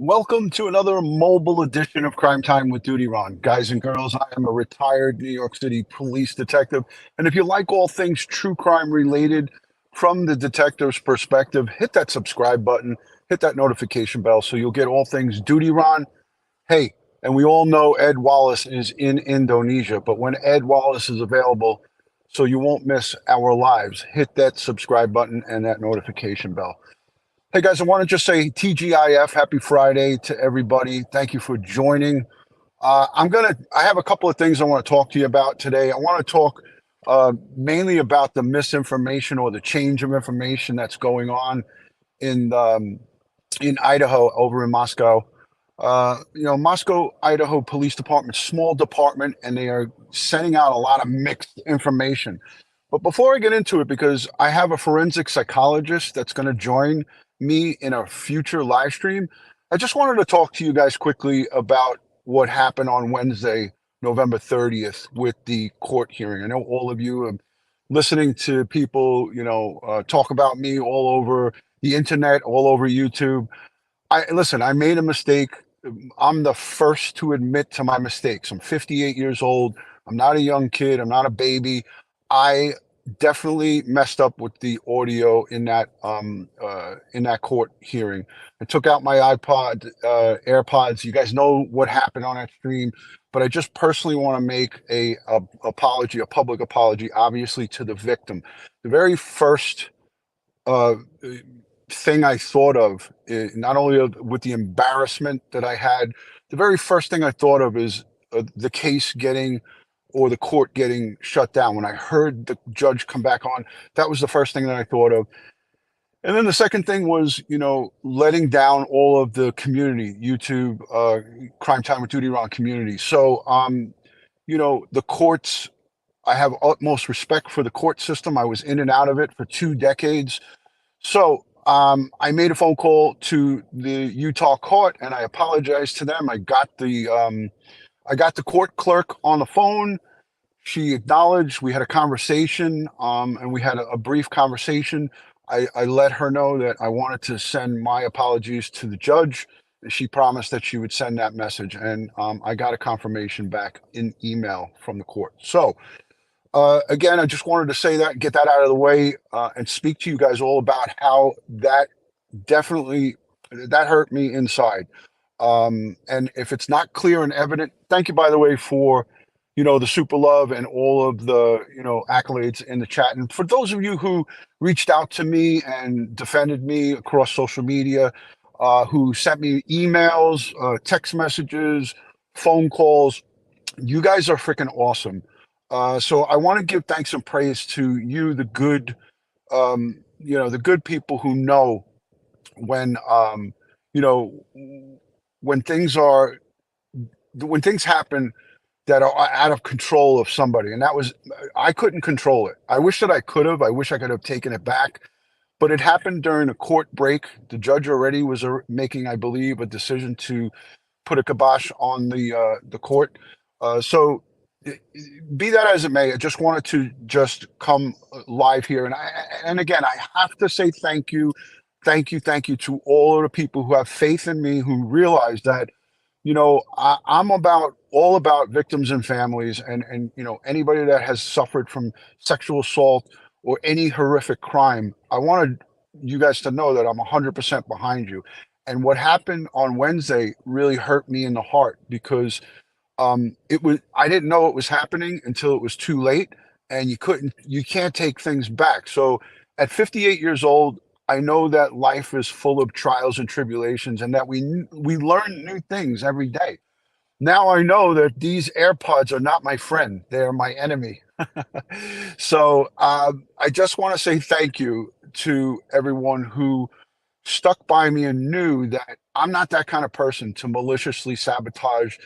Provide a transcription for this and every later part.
Welcome to another mobile edition of Crime Time with DutyRon. Guys and girls, I am a retired New York City police detective. And if you like all things true crime related from the detective's perspective, hit that subscribe button, hit that notification bell so you'll get all things DutyRon. Hey, and we all know Ed Wallace is in Indonesia, but when Ed Wallace is available, so you won't miss our lives, hit that subscribe button and that notification bell. Hey guys, I want to just say TGIF, happy Friday to everybody. Thank you for joining. I have a couple of things I want to talk to you about today. I want to talk mainly about the misinformation or the change of information that's going on in Idaho, over in Moscow. Moscow, Idaho Police Department, small department, and they are sending out a lot of mixed information. But before I get into it, because I have a forensic psychologist that's going to join me in a future live stream, I just wanted to talk to you guys quickly about what happened on Wednesday, November 30th, with the court hearing. I know all of you are listening to people, talk about me all over the internet, all over YouTube. I made a mistake. I'm the first to admit to my mistakes. I'm 58 years old. I'm not a young kid. I'm not a baby. I definitely messed up with the audio in that court hearing. I took out my AirPods. You guys know what happened on that stream, but I just personally want to make a public apology, obviously, to the victim. The very first thing I thought of, not only with the embarrassment that I had, the very first thing I thought of is the case getting, or the court getting shut down. When I heard the judge come back on, that was the first thing that I thought of. And then the second thing was, letting down all of the community, YouTube, Crime Time with DutyRon community. So, the courts, I have utmost respect for the court system. I was in and out of it for 2 decades. So I made a phone call to the Utah court and I apologized to them. I got the court clerk on the phone. She acknowledged, we had a conversation, and we had a brief conversation. I let her know that I wanted to send my apologies to the judge. She promised that she would send that message, and I got a confirmation back in email from the court. So again, I just wanted to say that, get that out of the way, and speak to you guys all about how that hurt me inside. And if it's not clear and evident, thank you, by the way, for, the super love and all of the, accolades in the chat. And for those of you who reached out to me and defended me across social media, who sent me emails, text messages, phone calls, you guys are freaking awesome. So I want to give thanks and praise to you, the good, the good people who know when, when things happen that are out of control of somebody. And I couldn't control it. I wish that I could have. I wish I could have taken it back, but it happened during a court break. The judge already was making, I believe, a decision to put a kibosh on the court. So be that as it may, I just wanted to just come live here. And again, I have to say thank you to all of the people who have faith in me, who realize that, I'm all about victims and families, and anybody that has suffered from sexual assault or any horrific crime. I wanted you guys to know that I'm 100% behind you. And what happened on Wednesday really hurt me in the heart, because I didn't know it was happening until it was too late, and you can't take things back. So at 58 years old, I know that life is full of trials and tribulations, and that we learn new things every day. Now I know that these AirPods are not my friend; they are my enemy. So I just want to say thank you to everyone who stuck by me and knew that I'm not that kind of person to maliciously sabotage,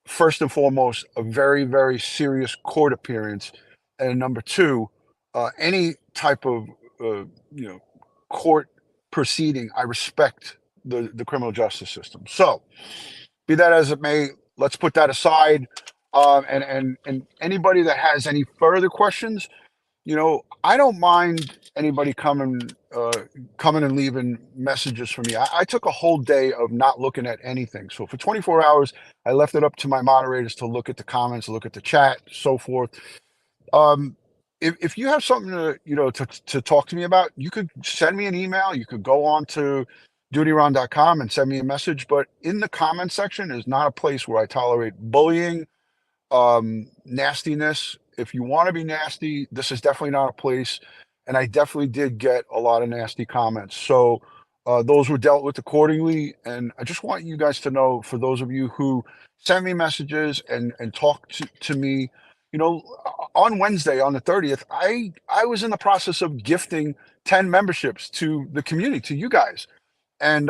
first and foremost, a very, very serious court appearance, and number two, any type of court proceeding. I respect the criminal justice system. So, be that as it may, let's put that aside. And anybody that has any further questions, I don't mind anybody coming coming and leaving messages for me. I took a whole day of not looking at anything. So for 24 hours, I left it up to my moderators to look at the comments, look at the chat, so forth. If you have something to talk to me about, you could send me an email. You could go on to DutyRon.com and send me a message. But in the comment section is not a place where I tolerate bullying, nastiness. If you want to be nasty, this is definitely not a place. And I definitely did get a lot of nasty comments. So those were dealt with accordingly. And I just want you guys to know, for those of you who send me messages and talk to me, on Wednesday, on the 30th, I was in the process of gifting 10 memberships to the community, to you guys. And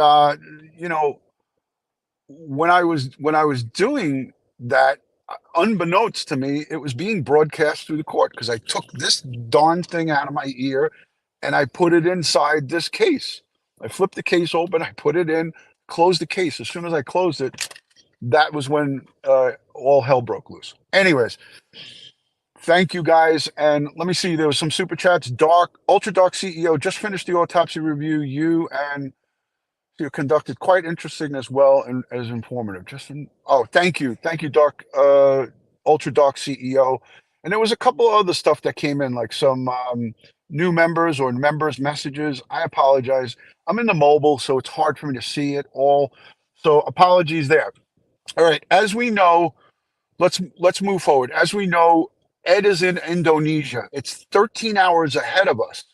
when I was doing that, unbeknownst to me, it was being broadcast through the court, because I took this darn thing out of my ear and I put it inside this case. I flipped the case open, I put it in, closed the case. As soon as I closed it, that was when all hell broke loose. Anyways, thank you guys. And let me see, there was some super chats. Ultra Dark CEO just finished the autopsy review. You and you conducted quite interesting as well, and as informative. Thank you, Dark Ultra Dark CEO. And there was a couple of other stuff that came in, like some new members or members messages. I apologize. I'm in the mobile, so it's hard for me to see it all. So apologies there. All right, as we know, let's move forward. As we know, Ed is in Indonesia. It's 13 hours ahead of us.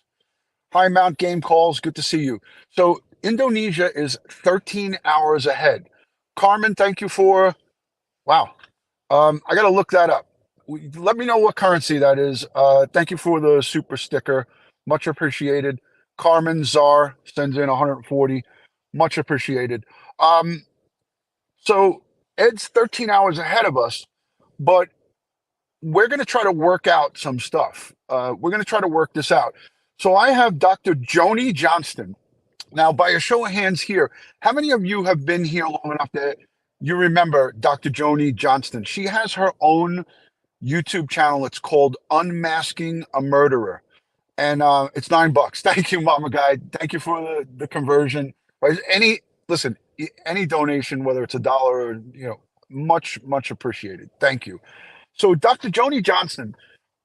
Hi, Mount Game Calls. Good to see you. So Indonesia is 13 hours ahead. Carmen, thank you for, wow. I got to look that up. Let me know what currency that is. Thank you for the super sticker. Much appreciated. Carmen Czar sends in 140. Much appreciated. So Ed's 13 hours ahead of us, but we're going to try to work out some stuff. We're going to try to work this out. So I have Dr. Joni Johnston. Now, by a show of hands here, how many of you have been here long enough that you remember Dr. Joni Johnston? She has her own YouTube channel. It's called Unmasking a Murderer. And it's $9. Thank you, Mama Guide. Thank you for the conversion. Listen, any donation, whether it's $1 or, much, much appreciated. Thank you. So Dr. Joni Johnston,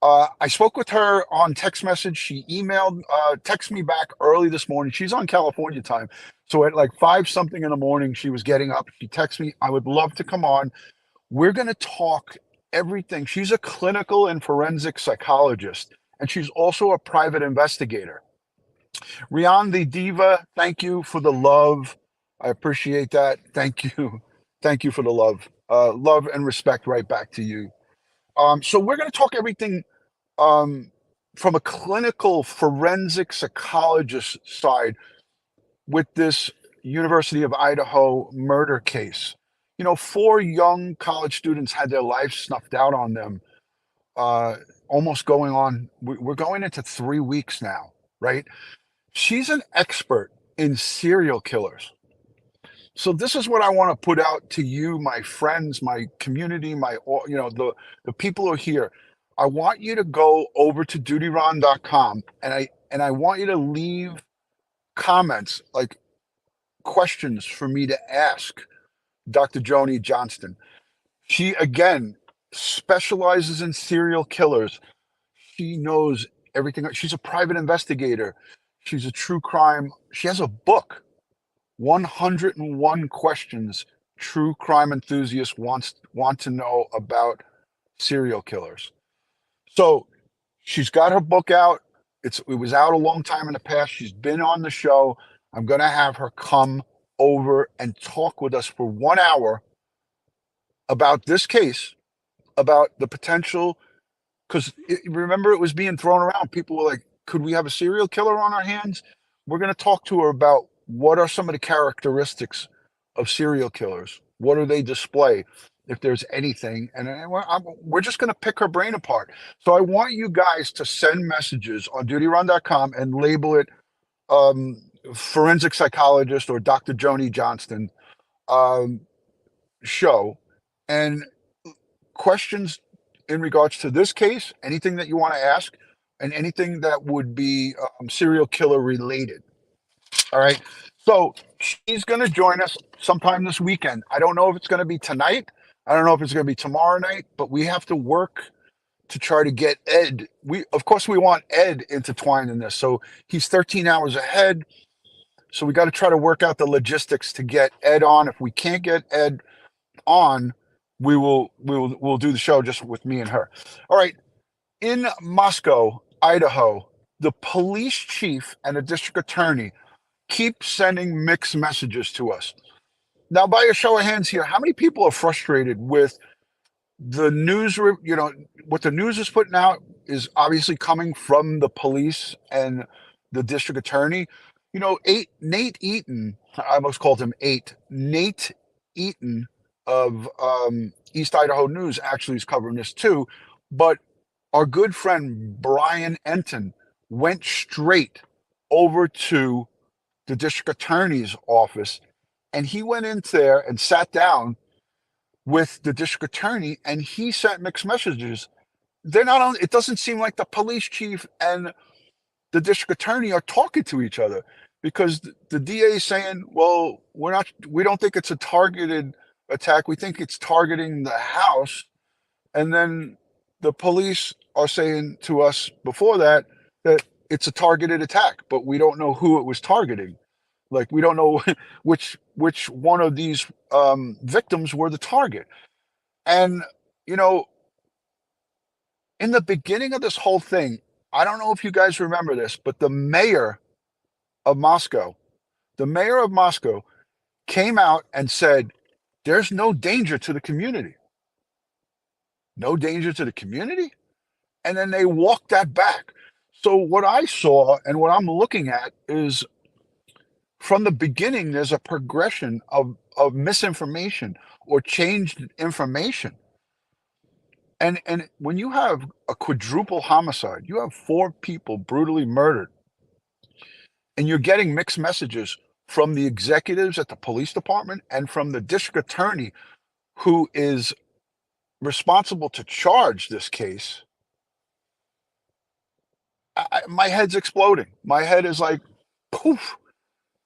I spoke with her on text message. She emailed, texted me back early this morning. She's on California time. So at like 5 something in the morning, she was getting up. She texted me, I would love to come on. We're going to talk everything. She's a clinical and forensic psychologist, and she's also a private investigator. Rian the Diva, thank you for the love. I appreciate that. Thank you. Thank you for the love. Love and respect right back to you. So we're going to talk everything from a clinical forensic psychologist side with this University of Idaho murder case. 4 young college students had their lives snuffed out on them, almost going on, we're going into 3 weeks now, right? She's an expert in serial killers. So this is what I want to put out to you, my friends, my community, the people who are here. I want you to go over to DutyRon.com and I want you to leave comments, like questions for me to ask Dr. Joni Johnston. She, again, specializes in serial killers. She knows everything. She's a private investigator. She's a true crime. She has a book, 101 Questions True Crime Enthusiasts want to know about serial killers. So she's got her book out. It was out a long time in the past. She's been on the show. I'm going to have her come over and talk with us for 1 hour about this case, about the potential, because remember, it was being thrown around. People were like, could we have a serial killer on our hands? We're going to talk to her about what are some of the characteristics of serial killers. What do they display, if there's anything? And we're just going to pick her brain apart. So I want you guys to send messages on DutyRon.com and label it forensic psychologist or Dr. Joni Johnston show, and questions in regards to this case, anything that you want to ask. and anything that would be serial killer related. All right. So she's going to join us sometime this weekend. I don't know if it's going to be tonight. I don't know if it's going to be tomorrow night, but we have to work to try to get Ed. Of course, we want Ed intertwined in this. So he's 13 hours ahead. So we got to try to work out the logistics to get Ed on. If we can't get Ed on, we'll do the show just with me and her. All right. In Moscow, Idaho, the police chief and the district attorney keep sending mixed messages to us. Now, by a show of hands here, how many people are frustrated with the news? What the news is putting out is obviously coming from the police and the district attorney. Nate Eaton, I almost called him Nate Eaton of East Idaho News actually is covering this too. But our good friend Brian Enton went straight over to the district attorney's office, and he went in there and sat down with the district attorney, and he sent mixed messages. They're not on. It doesn't seem like the police chief and the district attorney are talking to each other, because the DA is saying, well, we don't think it's a targeted attack. We think it's targeting the house. And then the police are saying to us before that it's a targeted attack, but we don't know who it was targeting. Like, we don't know which one of these victims were the target. And, in the beginning of this whole thing, I don't know if you guys remember this, but the mayor of Moscow came out and said, there's no danger to the community. No danger to the community? And then they walked that back. So what I saw and what I'm looking at is, from the beginning, there's a progression of misinformation or changed information. And when you have a quadruple homicide, you have 4 people brutally murdered, and you're getting mixed messages from the executives at the police department and from the district attorney, who is responsible to charge this case. My head's exploding. My head is like, poof,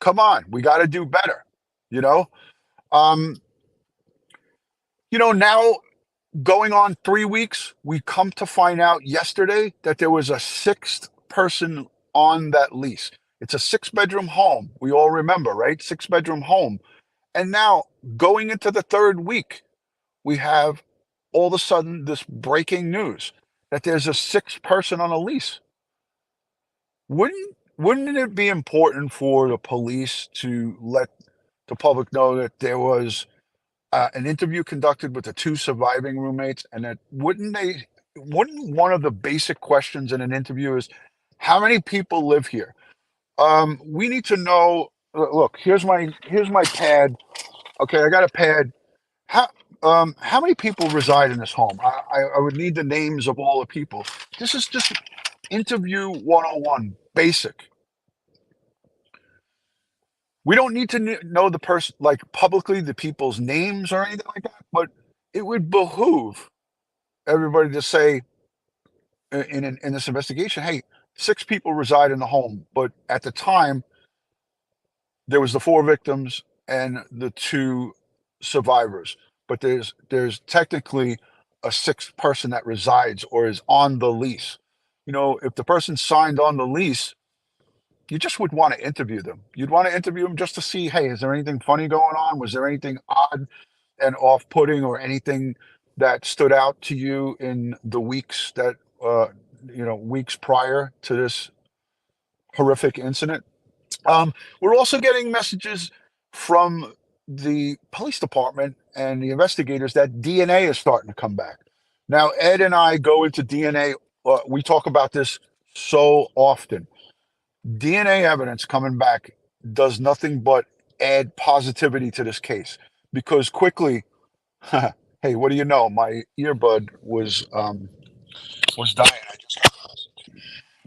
come on, we got to do better. Now, going on 3 weeks, we come to find out yesterday that there was a 6th person on that lease. It's a 6-bedroom home. We all remember, right? 6-bedroom home. And now, going into the 3rd week, we have all of a sudden this breaking news that there's a 6th person on a lease. Wouldn't it be important for the police to let the public know that there was an interview conducted with the 2 surviving roommates, and that wouldn't one of the basic questions in an interview is, how many people live here? We need to know. Look, here's my pad. Okay, I got a pad. How many people reside in this home? I would need the names of all the people. This is just interview 101, basic. We don't need to know the person, like, publicly, the people's names or anything like that, but it would behoove everybody to say in this investigation, hey, 6 people reside in the home, but at the time there was the 4 victims and the 2 survivors, but there's technically a 6th person that resides or is on the lease. If the person signed on the lease, you just would want to interview them. You'd want to interview them just to see, hey, is there anything funny going on? Was there anything odd and off-putting, or anything that stood out to you in the weeks that, weeks prior to this horrific incident? We're also getting messages from the police department and the investigators that DNA is starting to come back. Now, Ed and I go into DNA. We talk about this so often. DNA evidence coming back does nothing but add positivity to this case, because quickly, hey, what do you know? My earbud was dying.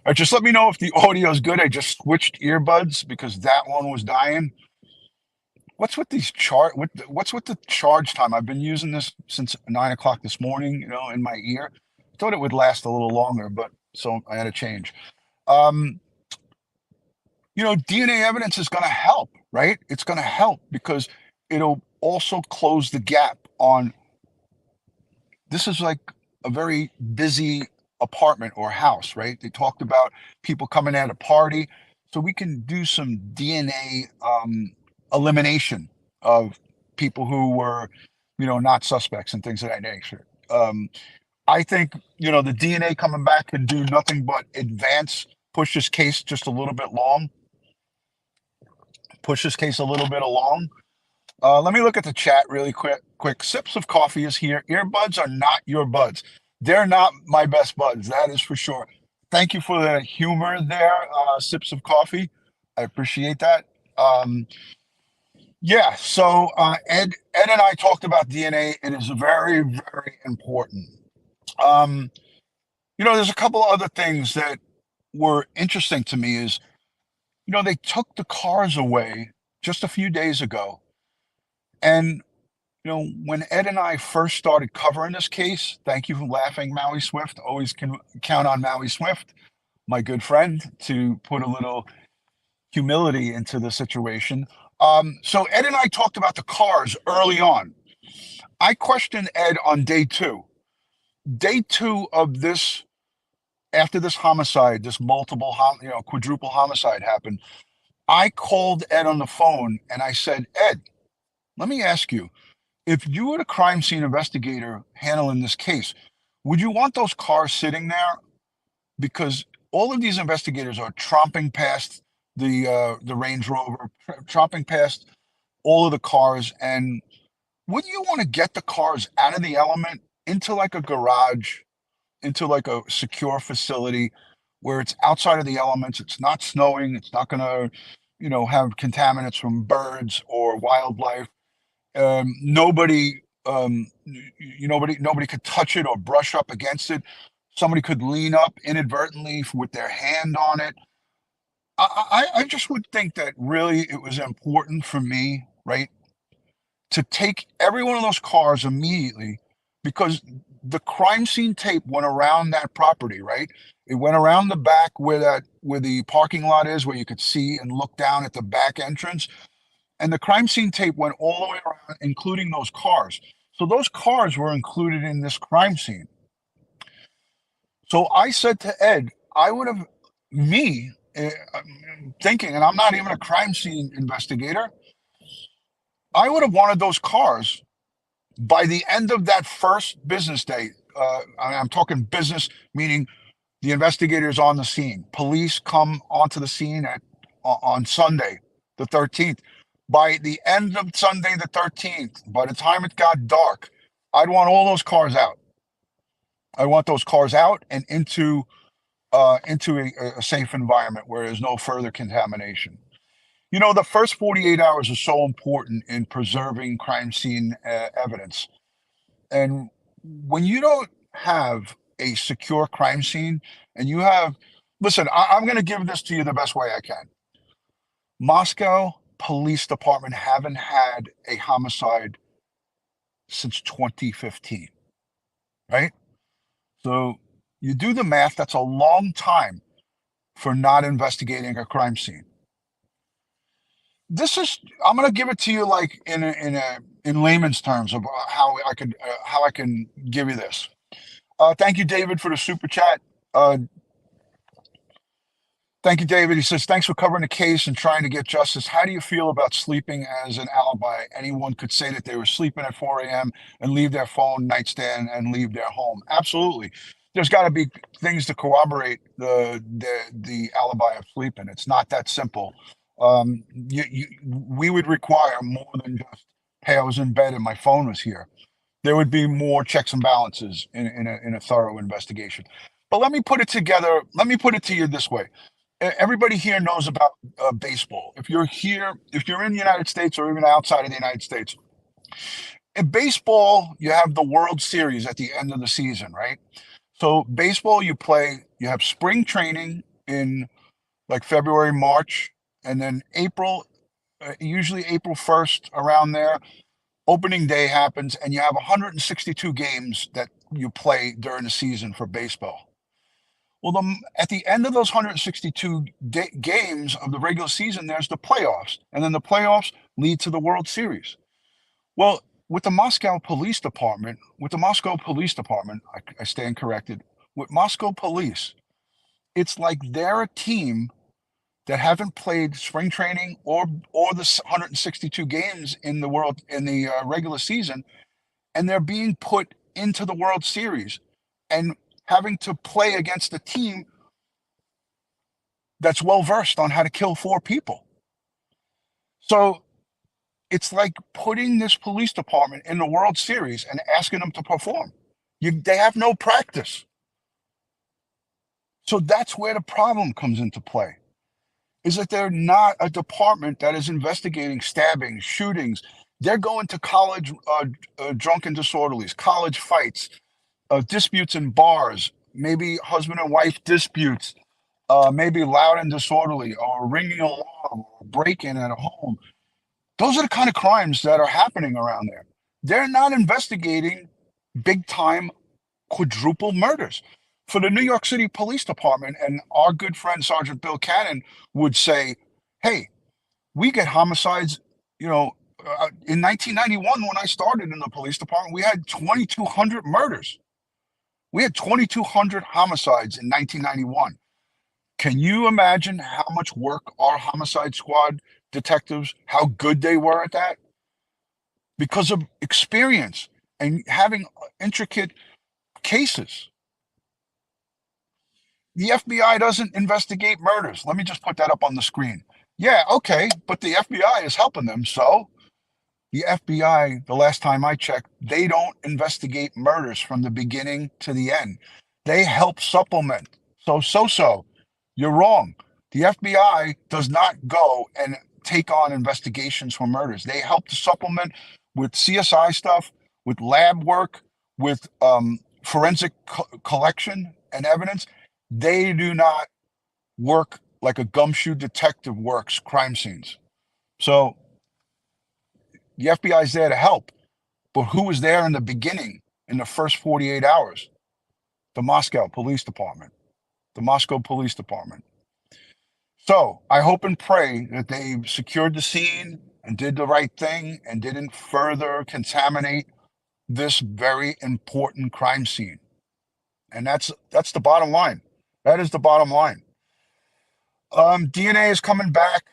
All right, just let me know if the audio is good. I just switched earbuds because that one was dying. What's with these what's with the charge time? I've been using this since 9 o'clock this morning, in my ear. I thought it would last a little longer, but so I had to change. Um, DNA evidence is going to help, right? It's going to help because it'll also close the gap on this is like a very busy apartment or house, right? They talked about people coming at a party. So we can do some DNA elimination of people who were, not suspects and things of that nature. I think, the DNA coming back can do nothing but push this case just a little bit long, push this case a little bit along. Let me look at the chat really quick. Sips of Coffee is here. Earbuds are not your buds. They're not my best buds. That is for sure. Thank you for the humor there, Sips of Coffee. I appreciate that. Yeah. So Ed and I talked about DNA. It is very, very important. There's a couple other things that were interesting to me. Is they took the cars away just a few days ago, and when Ed and I first started covering this case, thank you for laughing, Maui Swift. Always can count on Maui Swift, my good friend, to put a little humility into the situation. So Ed and I talked about the cars early on. I questioned Ed on day two. Day two of this, after this homicide, this quadruple homicide happened, I called Ed on the phone and I said, Ed, let me ask you, if you were the crime scene investigator handling this case, would you want those cars sitting there? Because all of these investigators are tromping past the Range Rover, tromping past all of the cars, and wouldn't you want to get the cars out of the element into like a garage, into like a secure facility where it's outside of the elements, it's not snowing, it's not going to, have contaminants from birds or wildlife. Nobody could touch it or brush up against it. Somebody could lean up inadvertently with their hand on it. I just would think that really it was important for me, right, to take every one of those cars immediately, because the crime scene tape went around that property, right? It went around the back where the parking lot is, where you could see and look down at the back entrance. And the crime scene tape went all the way around, including those cars. So those cars were included in this crime scene. So I said to Ed, I would have, thinking, and I'm not even a crime scene investigator, I would have wanted those cars by the end of that first business day. I'm talking business, meaning the investigators on the scene. Police come onto the scene on Sunday, the 13th. By the end of Sunday, the 13th, by the time it got dark, I'd want all those cars out. I want those cars out and into a safe environment where there's no further contamination. The first 48 hours are so important in preserving crime scene evidence. And when you don't have a secure crime scene and listen, I'm going to give this to you the best way I can. Moscow Police Department haven't had a homicide since 2015, right? So you do the math, that's a long time for not investigating a crime scene. I'm going to give it to you like in layman's terms of how I can give you this. Thank you, David, for the super chat. Thank you, David. He says, thanks for covering the case and trying to get justice. How do you feel about sleeping as an alibi? Anyone could say that they were sleeping at 4 a.m. and leave their phone nightstand and leave their home. Absolutely. There's got to be things to corroborate the alibi of sleeping. It's not that simple. We would require more than just, hey, I was in bed and my phone was here. There would be more checks and balances in a thorough investigation. But let me put it together. Let me put it to you this way. Everybody here knows about baseball. If you're in the United States or even outside of the United States, in baseball, you have the World Series at the end of the season, right? So baseball, you have spring training in like February, March, and then April, usually April 1st, around there, opening day happens, and you have 162 games that you play during the season for baseball. Well, at the end of those 162 games of the regular season, there's the playoffs, and then the playoffs lead to the World Series. Well, with the Moscow Police Department, I stand corrected. With Moscow Police, it's like they're a team that haven't played spring training or the 162 games in the regular season, and they're being put into the World Series and having to play against a team that's well versed on how to kill 4 people. So it's like putting this police department in the World Series and asking them to perform. They have no practice. So that's where the problem comes into play, is that they're not a department that is investigating stabbings, shootings. They're going to college drunken disorderlies, college fights, disputes in bars, maybe husband and wife disputes, maybe loud and disorderly, or ringing alarm, or break-in at a home. Those are the kind of crimes that are happening around there. They're not investigating big-time quadruple murders. For the New York City Police Department, and our good friend Sergeant Bill Cannon would say, hey, we get homicides, in 1991, when I started in the police department, we had 2,200 murders. We had 2,200 homicides in 1991. Can you imagine how much work our homicide squad detectives, how good they were at that? Because of experience and having intricate cases. The FBI doesn't investigate murders. Let me just put that up on the screen. Yeah, okay, but the FBI is helping them. So the FBI, the last time I checked, they don't investigate murders from the beginning to the end. They help supplement. So, you're wrong. The FBI does not go and take on investigations for murders. They help to supplement with CSI stuff, with lab work, with forensic collection and evidence. They do not work like a gumshoe detective works crime scenes. So the FBI is there to help, but who was there in the beginning, in the first 48 hours? The Moscow Police Department. So I hope and pray that they secured the scene and did the right thing and didn't further contaminate this very important crime scene. And that's the bottom line. That is the bottom line. DNA is coming back.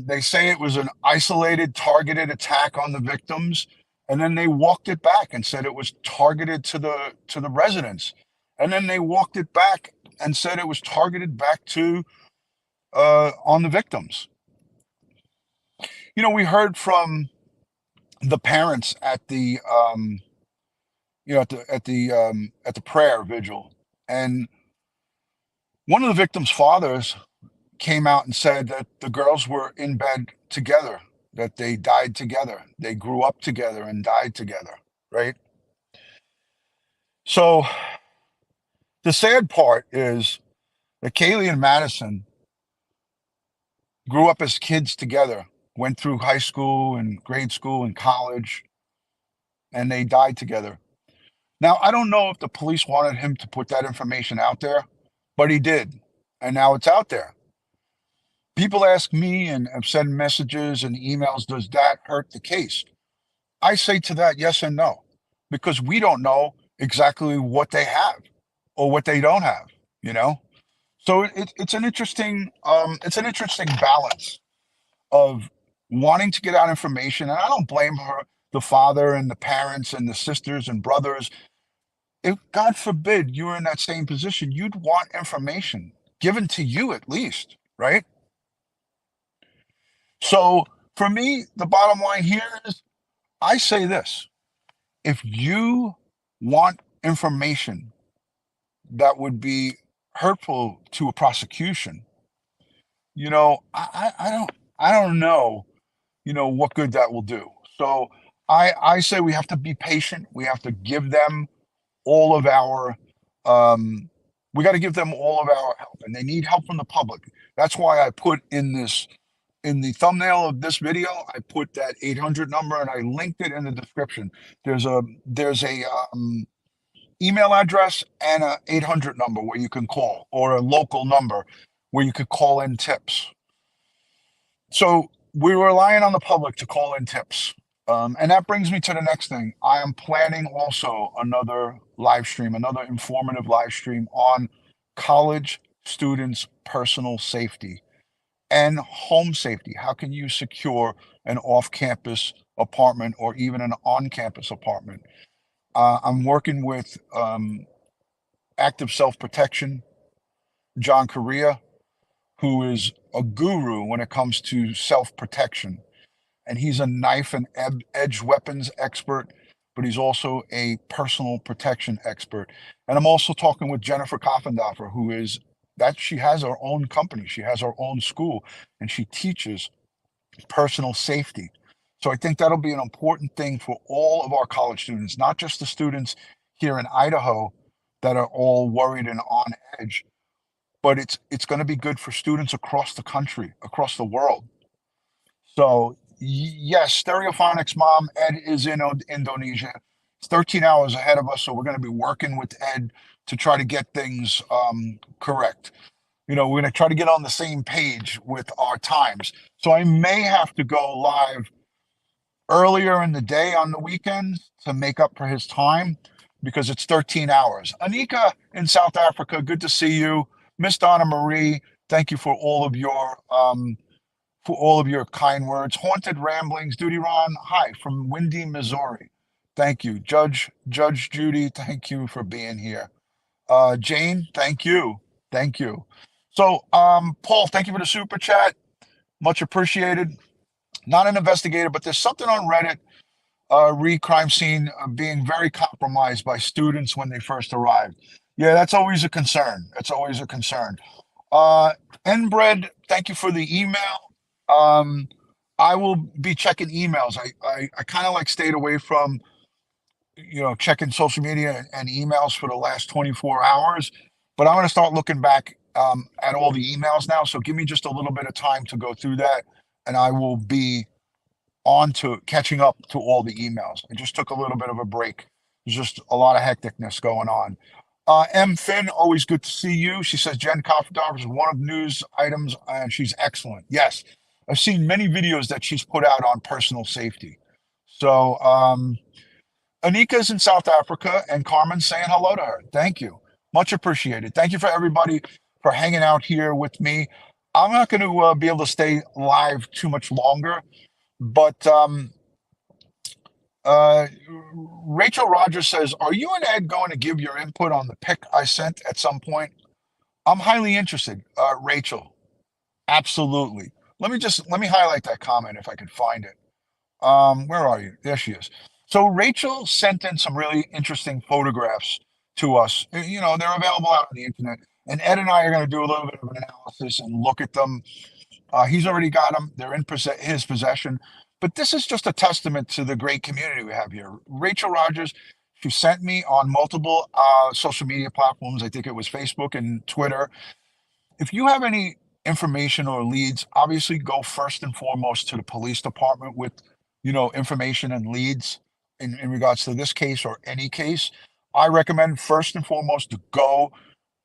They say it was an isolated, targeted attack on the victims, and then they walked it back and said it was targeted to the residents, and then they walked it back and said it was targeted back to on the victims. We heard from the parents at the at the prayer vigil, and one of the victims' fathers came out and said that the girls were in bed together, that they died together, they grew up together and died together, right? So the sad part is that Kaylee and Madison grew up as kids together, went through high school and grade school and college, and they died together. Now, I don't know if the police wanted him to put that information out there, but he did, and now it's out there. People ask me and have sent messages and emails, does that hurt the case? I say to that, yes and no, because we don't know exactly what they have or what they don't have, So it's an interesting balance of wanting to get out information, and I don't blame her, the father and the parents and the sisters and brothers. If God forbid you were in that same position, you'd want information given to you at least, right? So for me, the bottom line here is, I say this: if you want information that would be hurtful to a prosecution, I don't know, what good that will do. So I say we have to be patient. We have to give them all of our, we got to give them all of our help, and they need help from the public. That's why I put in the thumbnail of this video, I put that 800 number, and I linked it in the description. There's a email address and a 800 number where you can call, or a local number where you could call in tips. So we're relying on the public to call in tips. And that brings me to the next thing. I am planning also another live stream, another informative live stream on college students' personal safety and home safety. How can you secure an off-campus apartment or even an on-campus apartment? I'm working with Active Self-Protection, John Correa, who is a guru when it comes to self-protection. And he's a knife and edge weapons expert, but he's also a personal protection expert. And I'm also talking with Jennifer Koffendorfer, who is that she has her own company, she has her own school, and she teaches personal safety. So I think that'll be an important thing for all of our college students, not just the students here in Idaho that are all worried and on edge, but it's going to be good for students across the country, across the world. So yes, Stereophonics mom, Ed is in Indonesia. It's 13 hours ahead of us, so we're going to be working with Ed to try to get things correct. We're going to try to get on the same page with our times. So I may have to go live earlier in the day on the weekends to make up for his time, because it's 13 hours. Anika in South Africa, good to see you. Miss Donna Marie, thank you for all of your kind words. Haunted Ramblings, DutyRon, hi from Windy, Missouri. Thank you. Judge Judy, thank you for being here. Jane, thank you. Thank you. So, Paul, thank you for the super chat. Much appreciated. Not an investigator, but there's something on Reddit, crime scene being very compromised by students when they first arrived. Yeah, that's always a concern. That's always a concern. Nbred, thank you for the email. I will be checking emails. I kind of like stayed away from, checking social media and emails for the last 24 hours, but I'm going to start looking back at all the emails now. So give me just a little bit of time to go through that, and I will be on to catching up to all the emails. I just took a little bit of a break. There's just a lot of hecticness going on. M. Finn, always good to see you. She says Jen Koffendorfer is one of news items, and she's excellent. Yes, I've seen many videos that she's put out on personal safety. So Anika's in South Africa, and Carmen's saying hello to her. Thank you. Much appreciated. Thank you for everybody for hanging out here with me. I'm not going to be able to stay live too much longer, but Rachel Rogers says, are you and Ed going to give your input on the pic I sent at some point? I'm highly interested, Rachel. Absolutely. Let me highlight that comment if I could find it. Where are you? There she is. So Rachel sent in some really interesting photographs to us. They're available out on the internet, and Ed and I are going to do a little bit of an analysis and look at them. He's already got them. They're in his possession. But this is just a testament to the great community we have here. Rachel Rogers, she sent me on multiple social media platforms. I think it was Facebook and Twitter. If you have any information or leads, obviously go first and foremost to the police department with, information and leads in regards to this case or any case. I recommend first and foremost to go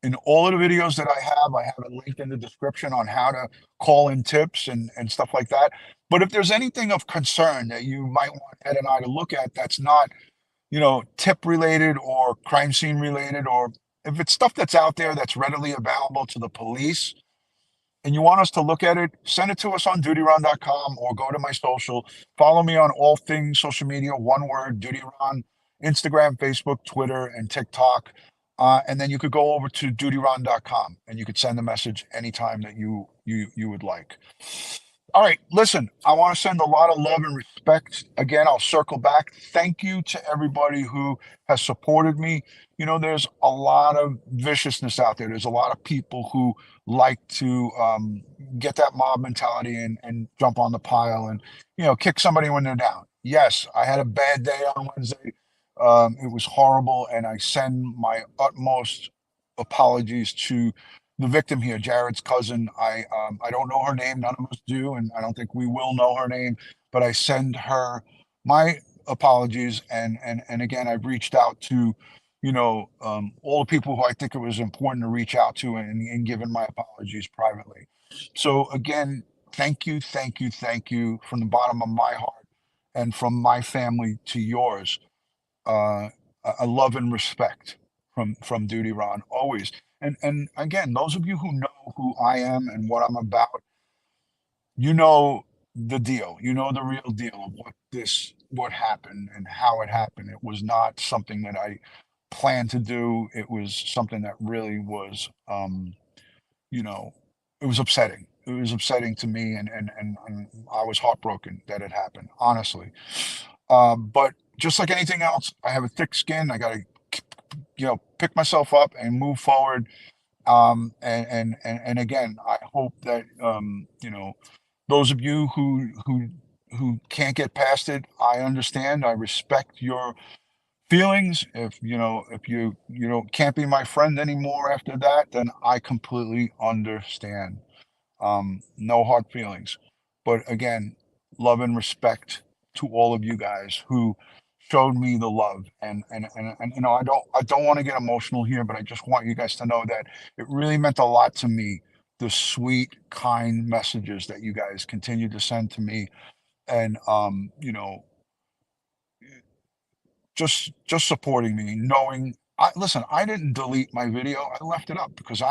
in all of the videos that I have it linked in the description on how to call in tips and stuff like that. But if there's anything of concern that you might want Ed and I to look at that's not, tip related or crime scene related, or if it's stuff that's out there that's readily available to the police and you want us to look at it, send it to us on DutyRon.com or go to my social. Follow me on all things social media, one word, DutyRon, Instagram, Facebook, Twitter, and TikTok. And then you could go over to DutyRon.com and you could send a message anytime that you would like. All right, listen, I want to send a lot of love and respect. Again, I'll circle back. Thank you to everybody who has supported me. There's a lot of viciousness out there. There's a lot of people who like to get that mob mentality and jump on the pile and, kick somebody when they're down. Yes, I had a bad day on Wednesday. It was horrible, and I send my utmost apologies to the victim here, Jared's cousin. I don't know her name, none of us do, and I don't think we will know her name, but I send her my apologies. And again, I've reached out to, all the people who I think it was important to reach out to and giving my apologies privately. So again, thank you, thank you, thank you from the bottom of my heart and from my family to yours. A love and respect from DutyRon always. And again, those of you who know who I am and what I'm about, you know the deal. You know the real deal of what happened and how it happened. It was not something that I planned to do. It was something that really was, you know, it was upsetting. It was upsetting to me, and I was heartbroken that it happened, honestly. But just like anything else, I have a thick skin. I got to, pick myself up and move forward. And again, I hope that, those of you who can't get past it, I understand. I respect your feelings. If you can't be my friend anymore after that, then I completely understand. No hard feelings. But again, love and respect to all of you guys who showed me the love. And I don't want to get emotional here, but I just want you guys to know that it really meant a lot to me, the sweet, kind messages that you guys continue to send to me. And just supporting me, knowing listen, I didn't delete my video. I left it up because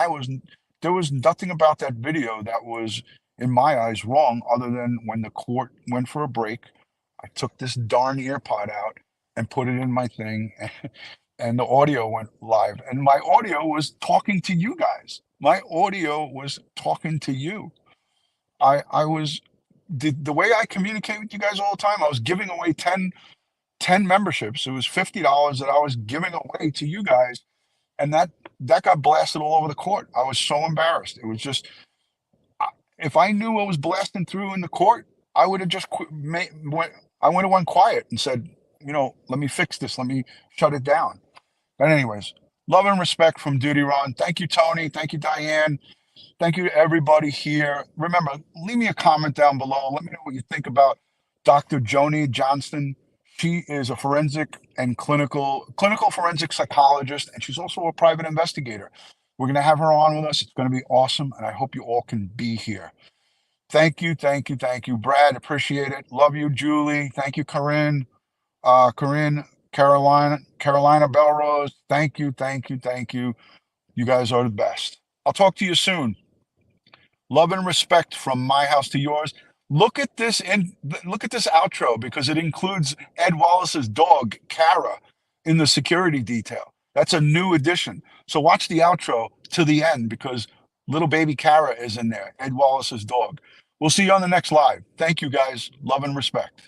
there was nothing about that video that was, in my eyes, wrong, other than when the court went for a break, I took this darn ear pod out and put it in my thing, and the audio went live. And my audio was talking to you guys. My audio was talking to you. I was the way I communicate with you guys all the time, I was giving away 10 memberships. It was $50 that I was giving away to you guys, and that got blasted all over the court. I was so embarrassed. It was just, if I knew what was blasting through in the court, I would have just I would have went quiet and said, let me fix this. Let me shut it down. But anyways, love and respect from DutyRon. Thank you, Tony. Thank you, Diane. Thank you to everybody here. Remember, leave me a comment down below. Let me know what you think about Dr. Joni Johnston. She is a forensic and clinical forensic psychologist, and she's also a private investigator. We're going to have her on with us. It's going to be awesome, and I hope you all can be here. Thank you, thank you, thank you, Brad. Appreciate it. Love you, Julie. Thank you, Corinne. Carolina Belrose. Thank you, thank you, thank you. You guys are the best. I'll talk to you soon. Love and respect from my house to yours. Look at this outro, because it includes Ed Wallace's dog, Kara, in the security detail. That's a new addition. So watch the outro to the end, because little baby Kara is in there, Ed Wallace's dog. We'll see you on the next live. Thank you, guys. Love and respect.